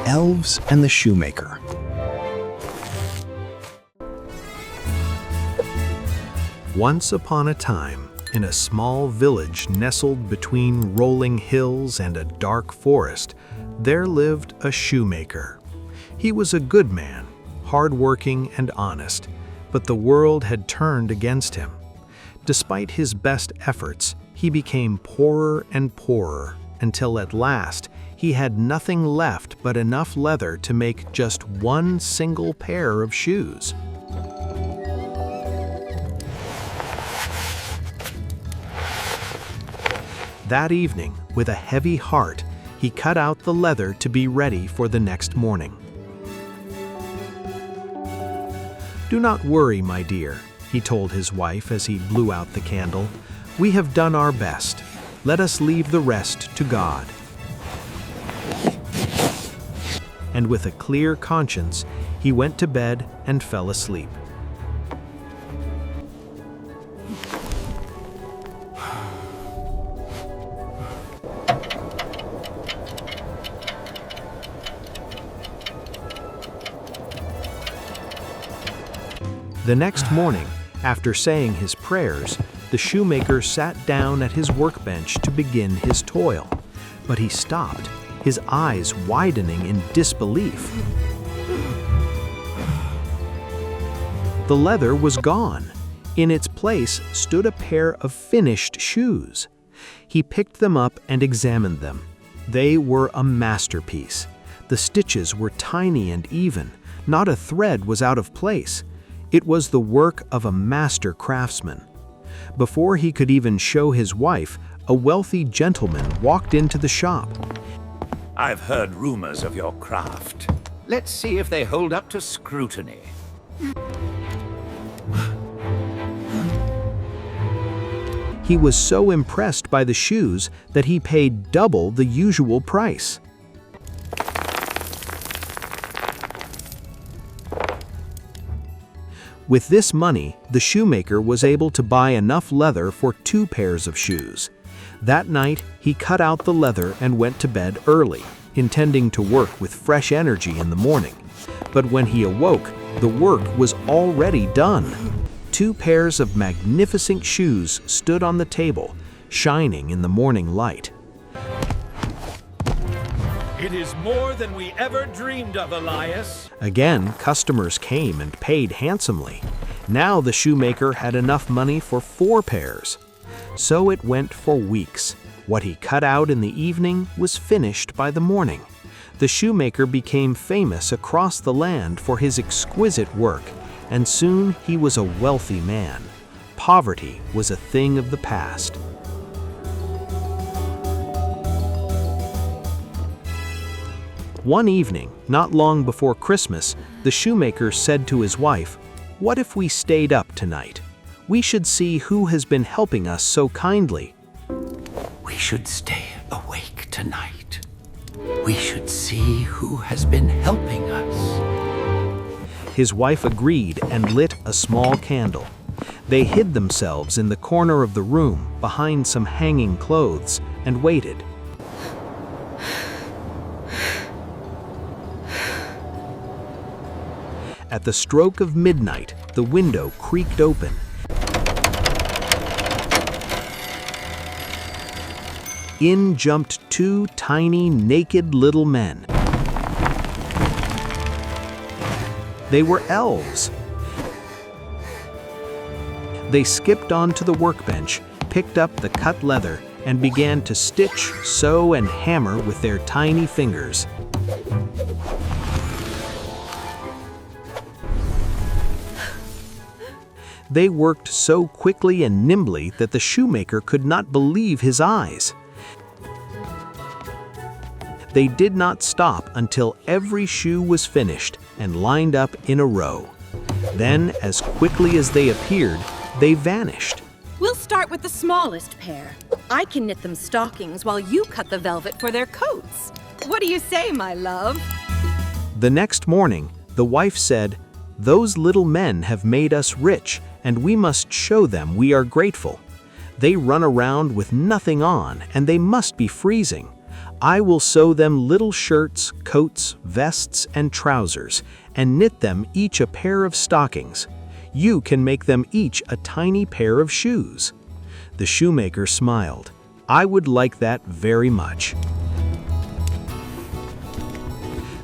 Elves and the Shoemaker. Once upon a time, in a small village nestled between rolling hills and a dark forest, there lived a shoemaker. He was a good man, hardworking and honest, but the world had turned against him. Despite his best efforts, he became poorer and poorer, until at last he had nothing left but enough leather to make just one single pair of shoes. That evening, with a heavy heart, he cut out the leather to be ready for the next morning. "Do not worry, my dear," he told his wife as he blew out the candle. "We have done our best. Let us leave the rest to God." And with a clear conscience, he went to bed and fell asleep. The next morning, after saying his prayers, the shoemaker sat down at his workbench to begin his toil. But he stopped, his eyes widening in disbelief. The leather was gone. In its place stood a pair of finished shoes. He picked them up and examined them. They were a masterpiece. The stitches were tiny and even. Not a thread was out of place. It was the work of a master craftsman. Before he could even show his wife, a wealthy gentleman walked into the shop. "I've heard rumors of your craft. Let's see if they hold up to scrutiny." He was so impressed by the shoes that he paid double the usual price. With this money, the shoemaker was able to buy enough leather for 2 pairs of shoes. That night, he cut out the leather and went to bed early, intending to work with fresh energy in the morning. But when he awoke, the work was already done. 2 pairs of magnificent shoes stood on the table, shining in the morning light. It is more than we ever dreamed of, Elias. Again, customers came and paid handsomely. Now the shoemaker had enough money for 4 pairs. So it went for weeks. What he cut out in the evening was finished by the morning. The shoemaker became famous across the land for his exquisite work, and soon he was a wealthy man. Poverty was a thing of the past. One evening, not long before Christmas, the shoemaker said to his wife, "What if we stayed up tonight? We should see who has been helping us so kindly." We should stay awake tonight. We should see who has been helping us. His wife agreed and lit a small candle. They hid themselves in the corner of the room behind some hanging clothes and waited. At the stroke of midnight, the window creaked open. In jumped 2 tiny, naked little men. They were elves. They skipped onto the workbench, picked up the cut leather, and began to stitch, sew, and hammer with their tiny fingers. They worked so quickly and nimbly that the shoemaker could not believe his eyes. They did not stop until every shoe was finished and lined up in a row. Then, as quickly as they appeared, they vanished. "We'll start with the smallest pair. I can knit them stockings while you cut the velvet for their coats. What do you say, my love?" The next morning, the wife said, "Those little men have made us rich, and we must show them we are grateful. They run around with nothing on, and they must be freezing. I will sew them little shirts, coats, vests, and trousers, and knit them each a pair of stockings. You can make them each a tiny pair of shoes." The shoemaker smiled. "I would like that very much."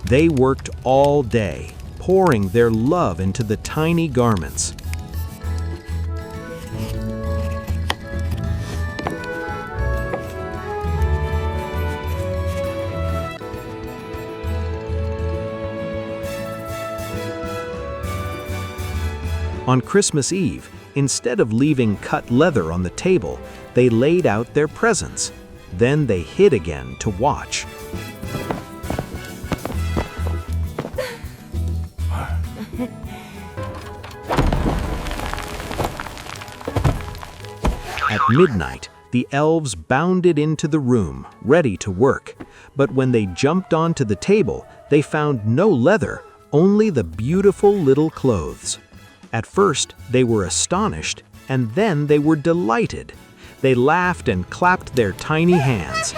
They worked all day, pouring their love into the tiny garments. On Christmas Eve, instead of leaving cut leather on the table, they laid out their presents. Then they hid again to watch. At midnight, the elves bounded into the room, ready to work. But when they jumped onto the table, they found no leather, only the beautiful little clothes. At first, they were astonished, and then they were delighted. They laughed and clapped their tiny hands.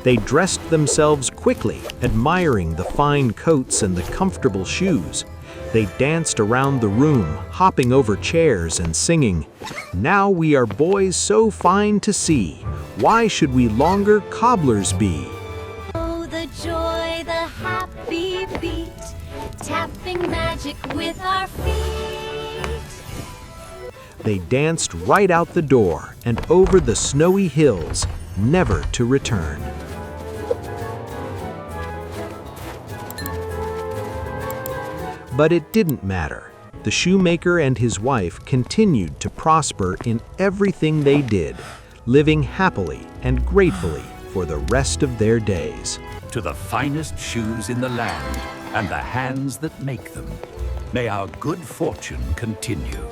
They dressed themselves quickly, admiring the fine coats and the comfortable shoes. They danced around the room, hopping over chairs and singing, "Now we are boys so fine to see. Why should we longer cobblers be?" Oh, the joy, the happy beat, tapping magic with our feet. They danced right out the door and over the snowy hills, never to return. But it didn't matter. The shoemaker and his wife continued to prosper in everything they did, living happily and gratefully for the rest of their days. To the finest shoes in the land and the hands that make them, may our good fortune continue.